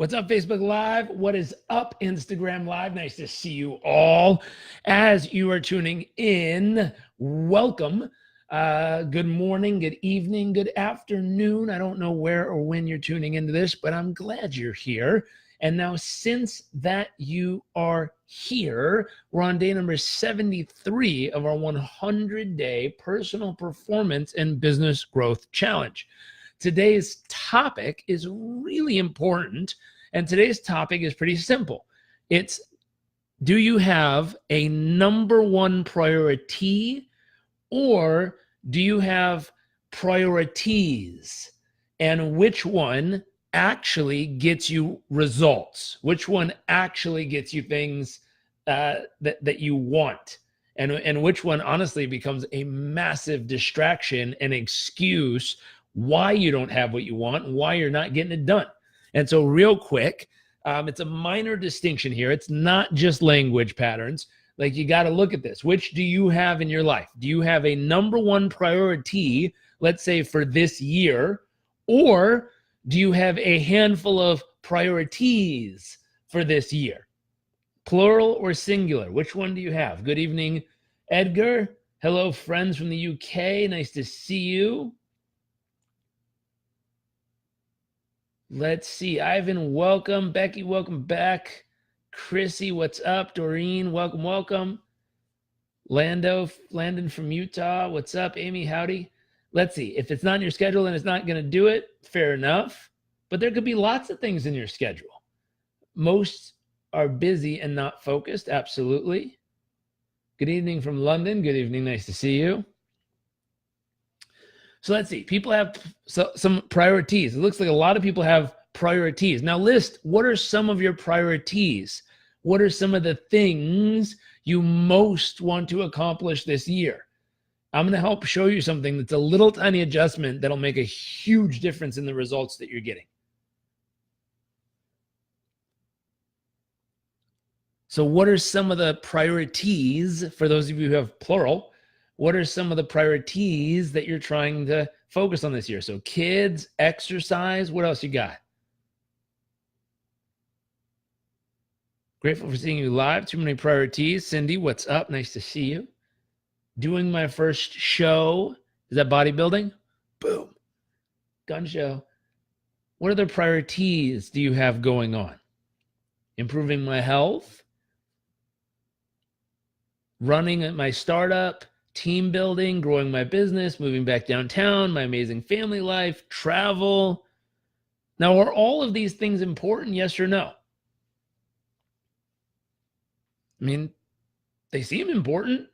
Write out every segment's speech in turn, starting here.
What's up, Facebook Live? What is up, Instagram Live? Nice to see you all. As you are tuning in, welcome. Good morning, good evening, good afternoon. I don't know where or when you're tuning into this, but I'm glad you're here. And now, since that you are here, we're on day number 73 of our 100-day personal performance and business growth challenge. Today's topic is really important, and today's topic is pretty simple. It's, do you have a number one priority, or do you have priorities? And which one actually gets you results? Which one actually gets you things that you want? And which one honestly becomes a massive distraction and excuse why you don't have what you want and why you're not getting it done. And so real quick, it's a minor distinction here. It's not just language patterns. Like, you got to look at this. Which do you have in your life? Do you have a number one priority, let's say for this year, or do you have a handful of priorities for this year? Plural or singular? Which one do you have? Good evening, Edgar. Hello, friends from the UK. Nice to see you. Let's see. Ivan, welcome. Becky, welcome back. Chrissy, what's up? Doreen, welcome, welcome. Landon from Utah, what's up? Amy, howdy. Let's see. If it's not in your schedule and it's not going to do it, fair enough. But there could be lots of things in your schedule. Most are busy and not focused, absolutely. Good evening from London. Good evening. Nice to see you. So let's see. People have some priorities. It looks like a lot of people have priorities. Now list, what are some of your priorities? What are some of the things you most want to accomplish this year? I'm going to help show you something that's a little tiny adjustment that'll make a huge difference in the results that you're getting. So what are some of the priorities, for those of you who have plural? What are some of the priorities that you're trying to focus on this year? So kids, exercise, what else you got? Grateful for seeing you live. Too many priorities. Cindy, what's up? Nice to see you. Doing my first show. Is that bodybuilding? Boom. Gun show. What other priorities do you have going on? Improving my health. Running at my startup. Team building, growing my business, moving back downtown, my amazing family life, travel. Now, are all of these things important? Yes or no? I mean, they seem important.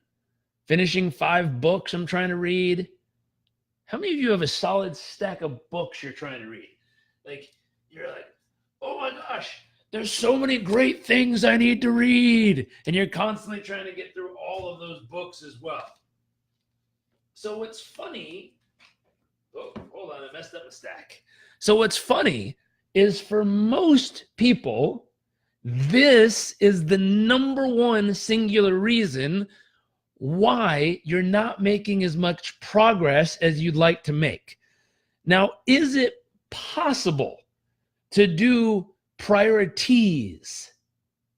Finishing 5 books I'm trying to read. How many of you have a solid stack of books you're trying to read? Like, you're like, oh my gosh, there's so many great things I need to read. And you're constantly trying to get through all of those books as well. So what's funny, oh, hold on, I messed up a stack. So what's funny is, for most people, this is the number one singular reason why you're not making as much progress as you'd like to make. Now, is it possible to do priorities?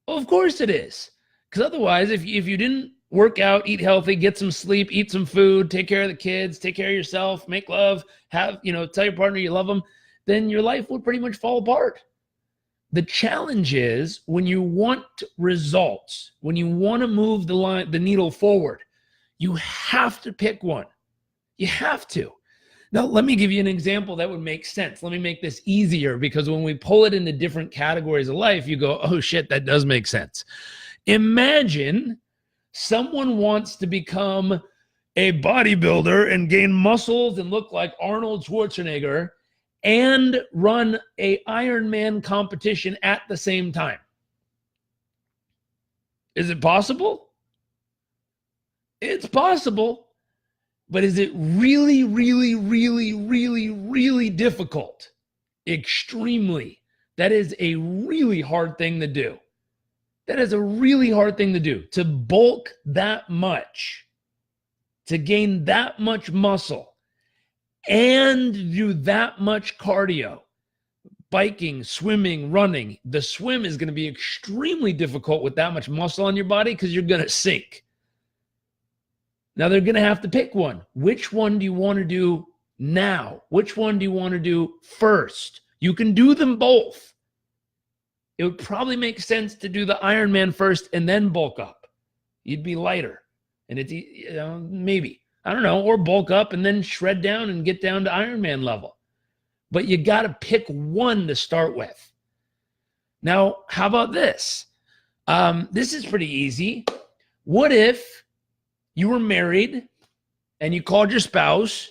Well, of course it is. Because otherwise, if you didn't work out, eat healthy, get some sleep, eat some food, take care of the kids, take care of yourself, make love, tell your partner you love them, then your life would pretty much fall apart. The challenge is, when you want results, when you want to move the needle forward, you have to pick one. You have to. Now, let me give you an example that would make sense. Let me make this easier, because when we pull it into different categories of life, you go, oh shit, that does make sense. Imagine someone wants to become a bodybuilder and gain muscles and look like Arnold Schwarzenegger and run a Ironman competition at the same time. Is it possible? It's possible, but is it really, really, really, really, really difficult? Extremely. That is a really hard thing to do. That is a really hard thing to do, to bulk that much, to gain that much muscle, and do that much cardio. biking, swimming, running. The swim is going to be extremely difficult with that much muscle on your body because you're going to sink. Now they're going to have to pick one. Which one do you want to do now? Which one do you want to do first? You can do them both. It would probably make sense to do the Ironman first and then bulk up. You'd be lighter. And it's, maybe, I don't know, or bulk up and then shred down and get down to Ironman level. But you got to pick one to start with. Now, how about this? This is pretty easy. What if you were married and you called your spouse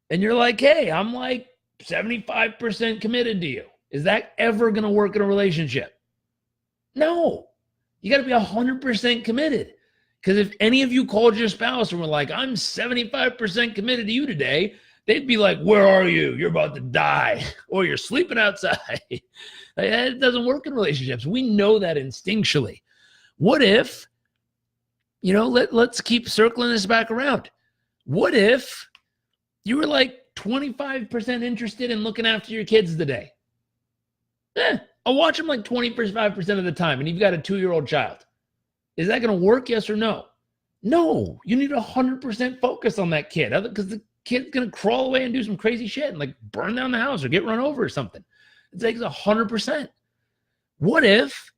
and you're like, hey, I'm like 75% committed to you. Is that ever going to work in a relationship? No. You got to be 100% committed. Because if any of you called your spouse and were like, I'm 75% committed to you today, they'd be like, where are you? You're about to die. Or you're sleeping outside. It doesn't work in relationships. We know that instinctually. What if, let's keep circling this back around. What if you were like 25% interested in looking after your kids today? I'll watch them like 25% of the time, and you've got a 2-year-old child. Is that going to work, yes or no? No. You need 100% focus on that kid, because the kid's going to crawl away and do some crazy shit and like burn down the house or get run over or something. It takes 100%. What if,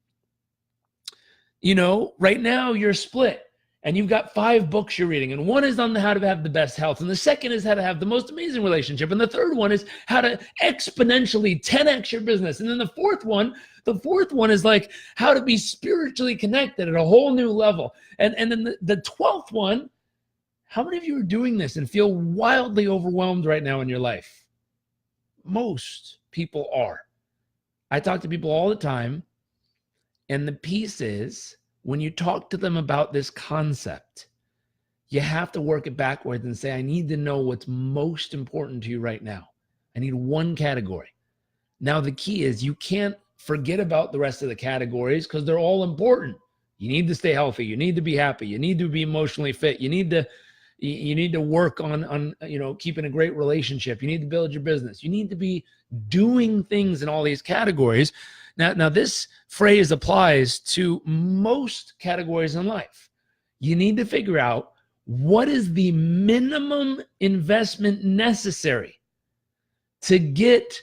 right now you're split and you've got 5 books you're reading, and one is on how to have the best health, and the second is how to have the most amazing relationship, and the third one is how to exponentially 10x your business, and then the fourth one is like how to be spiritually connected at a whole new level, and then the 12th one. How many of you are doing this and feel wildly overwhelmed right now in your life? Most people are. I talk to people all the time, and the piece is, when you talk to them about this concept, you have to work it backwards and say, I need to know what's most important to you right now. I need one category. Now, the key is you can't forget about the rest of the categories because they're all important. You need to stay healthy. You need to be happy. You need to be emotionally fit. You need to work on keeping a great relationship. You need to build your business. You need to be doing things in all these categories. Now this phrase applies to most categories in life. You need to figure out what is the minimum investment necessary to get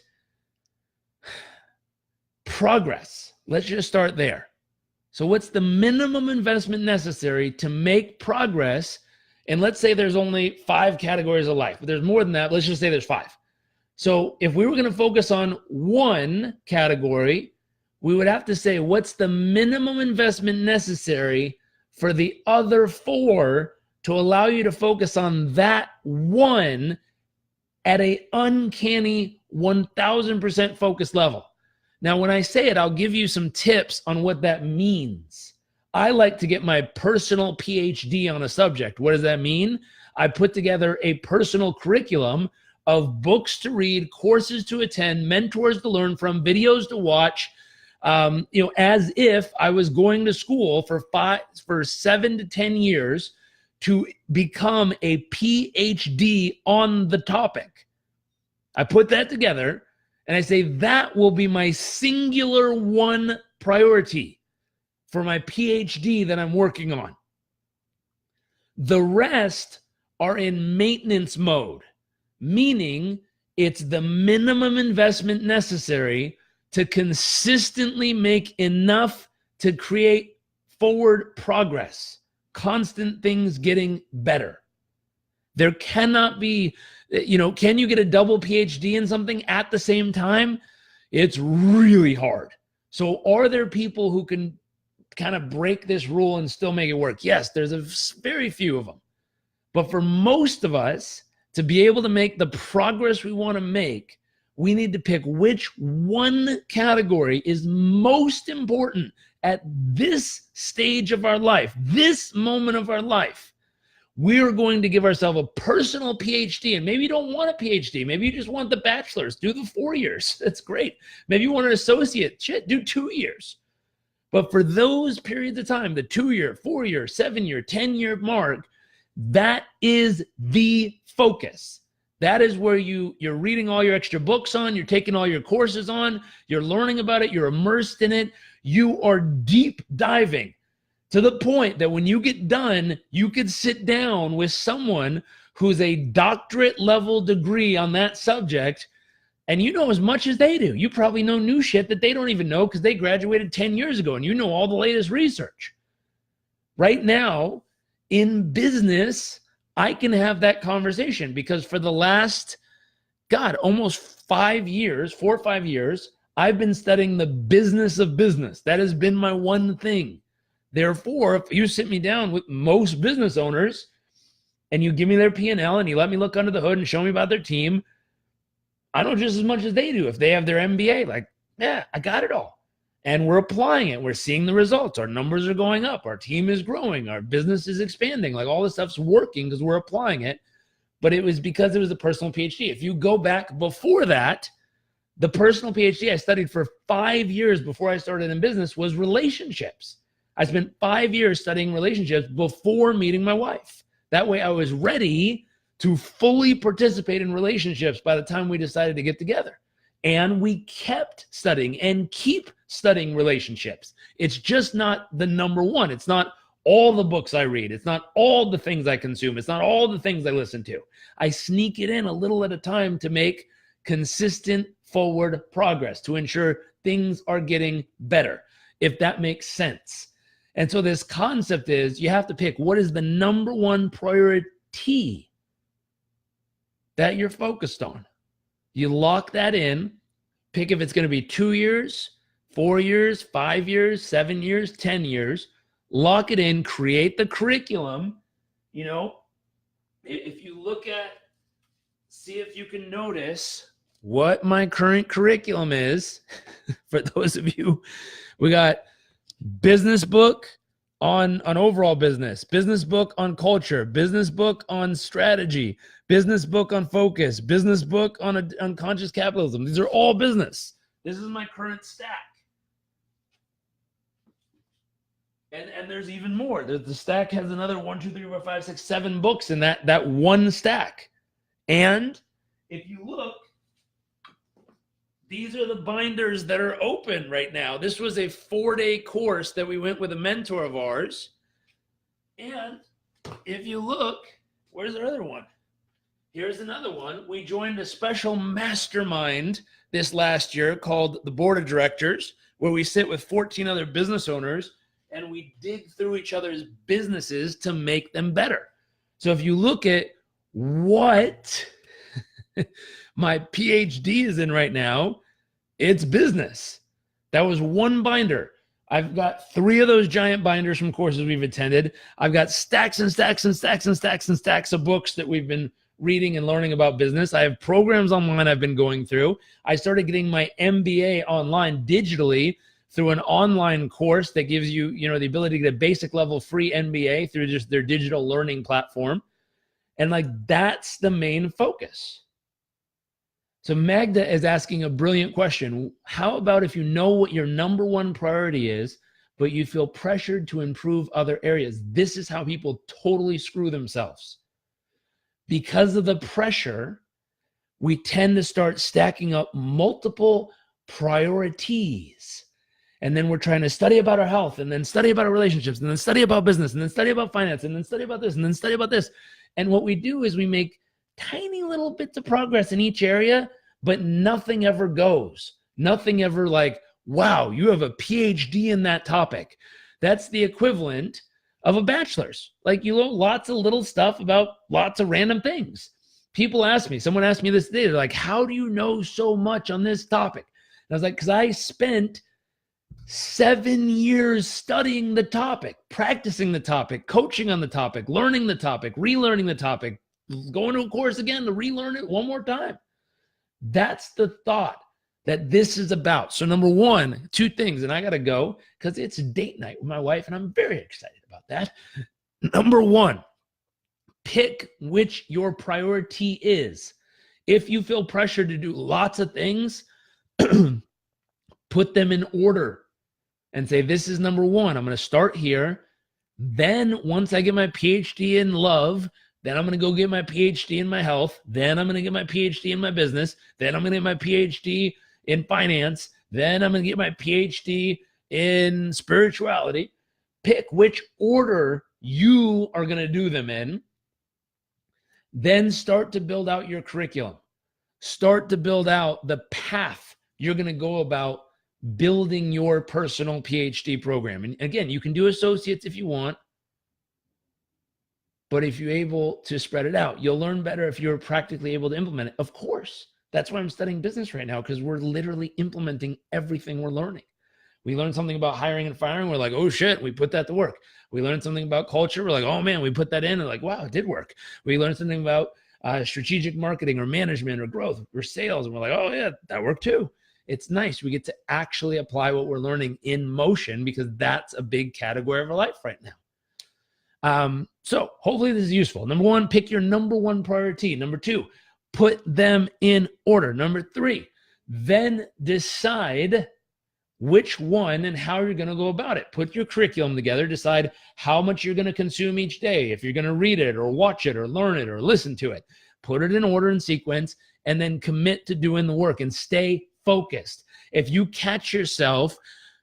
progress. Let's just start there. So what's the minimum investment necessary to make progress? And let's say there's only 5 categories of life, but there's more than that. Let's just say there's 5. So if we were going to focus on one category, we would have to say, what's the minimum investment necessary for the other 4 to allow you to focus on that one at an uncanny 1000% focus level? Now, when I say it, I'll give you some tips on what that means. I like to get my personal PhD on a subject. What does that mean? I put together a personal curriculum of books to read, courses to attend, mentors to learn from, videos to watch, as if I was going to school for 7 to 10 years to become a PhD on the topic. I put that together and I say that will be my singular one priority for my PhD that I'm working on. The rest are in maintenance mode, meaning it's the minimum investment necessary to consistently make enough to create forward progress, constant things getting better. There cannot be, can you get a double PhD in something at the same time? It's really hard. So are there people who can kind of break this rule and still make it work? Yes, there's a very few of them. But for most of us, to be able to make the progress we want to make, we need to pick which one category is most important at this stage of our life, this moment of our life. We're going to give ourselves a personal PhD, and maybe you don't want a PhD. Maybe you just want the bachelor's. Do the 4 years. That's great. Maybe you want an associate. Shit, do 2 years. But for those periods of time, the 2-year, 4-year, 7-year, 10-year mark, that is the focus. That is where you're reading all your extra books on, you're taking all your courses on, you're learning about it, you're immersed in it. You are deep diving to the point that when you get done, you could sit down with someone who's a doctorate level degree on that subject, and you know as much as they do. You probably know new shit that they don't even know because they graduated 10 years ago, and you know all the latest research. Right now, in business, I can have that conversation because for the last, almost 5 years, 4 or 5 years, I've been studying the business of business. That has been my one thing. Therefore, if you sit me down with most business owners and you give me their P&L and you let me look under the hood and show me about their team, I know just as much as they do. If they have their MBA, like, yeah, I got it all. And we're applying it. We're seeing the results. Our numbers are going up. Our team is growing. Our business is expanding. Like all this stuff's working because we're applying it. But it was because it was a personal PhD. If you go back before that, the personal PhD I studied for 5 years before I started in business was relationships. I spent 5 years studying relationships before meeting my wife. That way I was ready to fully participate in relationships by the time we decided to get together. And we kept studying and keep studying relationships. It's just not the number one. It's not all the books I read. It's not all the things I consume. It's not all the things I listen to. I sneak it in a little at a time to make consistent forward progress, to ensure things are getting better, if that makes sense. And so this concept is you have to pick what is the number one priority that you're focused on. You lock that in, pick if it's going to be 2 years, 4 years, 5 years, 7 years, 10 years, lock it in, create the curriculum. You know, if you look at, see if you can notice what my current curriculum is. For those of you, we got business book on overall business book on culture, business book on strategy, business book on focus, business book on unconscious capitalism. These are all business. This is my current stack. And there's even more. The stack has another 1, 2, 3, 4, 5, 6, 7 books in that one stack. And if you look, these are the binders that are open right now. This was a 4-day course that we went with a mentor of ours. And if you look, where's our other one? Here's another one. We joined a special mastermind this last year called the Board of Directors, where we sit with 14 other business owners and we dig through each other's businesses to make them better. So if you look at what my PhD is in right now, it's business. That was one binder. I've got 3 of those giant binders from courses we've attended. I've got stacks and stacks and stacks and stacks and stacks of books that we've been reading and learning about business. I have programs online I've been going through. I started getting my MBA online digitally through an online course that gives you, the ability to get a basic level free MBA through just their digital learning platform. And that's the main focus. So Magda is asking a brilliant question. How about if you know what your number one priority is, but you feel pressured to improve other areas? This is how people totally screw themselves. Because of the pressure, we tend to start stacking up multiple priorities. And then we're trying to study about our health, and then study about our relationships, and then study about business, and then study about finance, and then study about this, and then study about this. And what we do is we make tiny little bits of progress in each area, but nothing ever goes. Nothing ever wow, you have a PhD in that topic. That's the equivalent of a bachelor's. Lots of little stuff about lots of random things. People ask me, someone asked me this today, they're like, how do you know so much on this topic? And I was like, because I spent 7 years studying the topic, practicing the topic, coaching on the topic, learning the topic, relearning the topic, going to a course again to relearn it one more time. That's the thought that this is about. So number one, 2 things, and I got to go because it's date night with my wife, and I'm very excited about that. Number 1, pick which your priority is. If you feel pressure to do lots of things, put them in order and say, this is number 1. I'm going to start here. Then once I get my PhD in love, Then I'm going to go get my PhD in my health. Then I'm going to get my PhD in my business. Then I'm going to get my PhD in finance. Then I'm going to get my PhD in spirituality. Pick which order you are going to do them in. Then start to build out your curriculum. Start to build out the path you're going to go about building your personal PhD program. And again, you can do associates if you want, but if you're able to spread it out, you'll learn better if you're practically able to implement it. Of course, that's why I'm studying business right now, because we're literally implementing everything we're learning. We learn something about hiring and firing. We're like, oh shit, we put that to work. We learned something about culture. We're like, oh man, we put that in, and like, wow, it did work. We learned something about strategic marketing or management or growth or sales, and we're like, oh yeah, that worked too. It's nice. We get to actually apply what we're learning in motion, because that's a big category of our life right now. So hopefully this is useful. Number one, pick your number one priority. Number two, put them in order. Number three, then decide which one and how you're going to go about it. Put your curriculum together, decide how much you're going to consume each day, if you're going to read it or watch it or learn it or listen to it. Put it in order and sequence, and then commit to doing the work and stay focused. If you catch yourself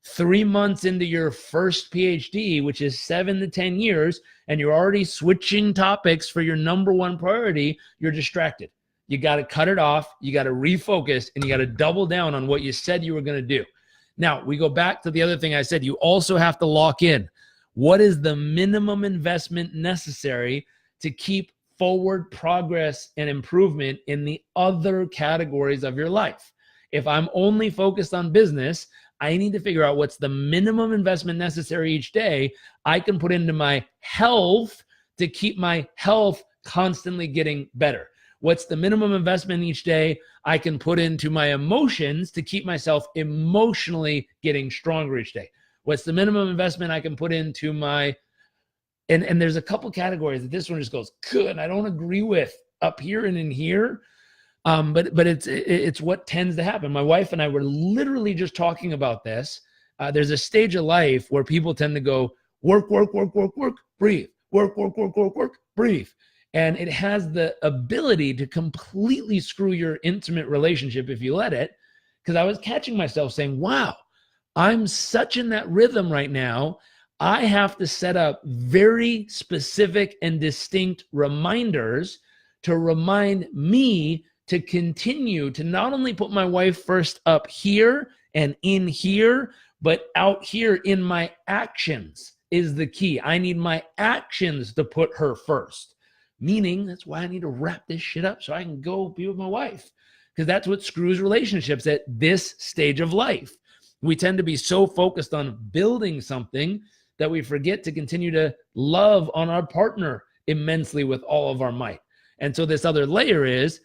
3 months into your first PhD, which is 7 to 10 years, and you're already switching topics for your number one priority, you're distracted. You got to cut it off. You got to refocus, and you got to double down on what you said you were going to do. Now, we go back to the other thing I said. You also have to lock in. What is the minimum investment necessary to keep forward progress and improvement in the other categories of your life? If I'm only focused on business, I need to figure out what's the minimum investment necessary each day I can put into my health to keep my health constantly getting better. What's the minimum investment each day I can put into my emotions to keep myself emotionally getting stronger each day? What's the minimum investment I can put into my, and there's a couple categories that this one just goes, good, I don't agree with up here and in here. But it's what tends to happen. My wife and I were literally just talking about this. There's a stage of life where people tend to go work, work, work, work, work, breathe, work, work, work, work, work, breathe. And it has the ability to completely screw your intimate relationship if you let it. Because I was catching myself saying, wow, I'm such in that rhythm right now. I have to set up very specific and distinct reminders to remind me to continue to not only put my wife first up here and in here, but out here in my actions is the key. I need my actions to put her first. Meaning, that's why I need to wrap this shit up so I can go be with my wife. Because that's what screws relationships at this stage of life. We tend to be so focused on building something that we forget to continue to love on our partner immensely with all of our might. And so this other layer is,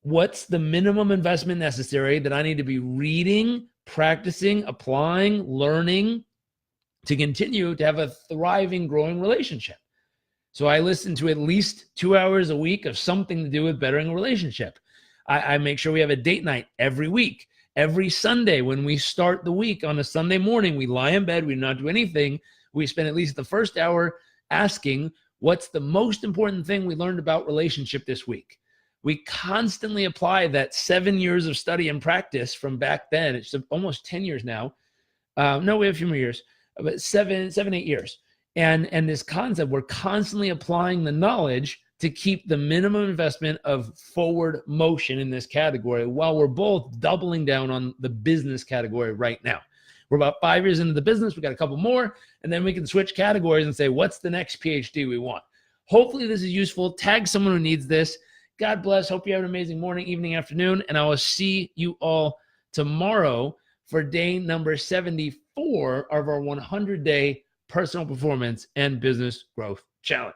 what's the minimum investment necessary that I need to be reading, practicing, applying, learning to continue to have a thriving, growing relationship? So I listen to at least 2 hours a week of something to do with bettering a relationship. I make sure we have a date night every week. Every Sunday when we start the week on a Sunday morning, we lie in bed, we do not do anything. We spend at least the first hour asking, what's the most important thing we learned about relationship this week? We constantly apply that 7 years of study and practice from back then. It's almost 10 years now. No, we have a few more years, but 8 years. And this concept, we're constantly applying the knowledge to keep the minimum investment of forward motion in this category while we're both doubling down on the business category right now. We're about 5 years into the business. We got a couple more, and then we can switch categories and say, what's the next PhD we want? Hopefully this is useful. Tag someone who needs this. God bless. Hope you have an amazing morning, evening, afternoon, and I will see you all tomorrow for day number 74 of our 100-day personal performance and business growth challenge.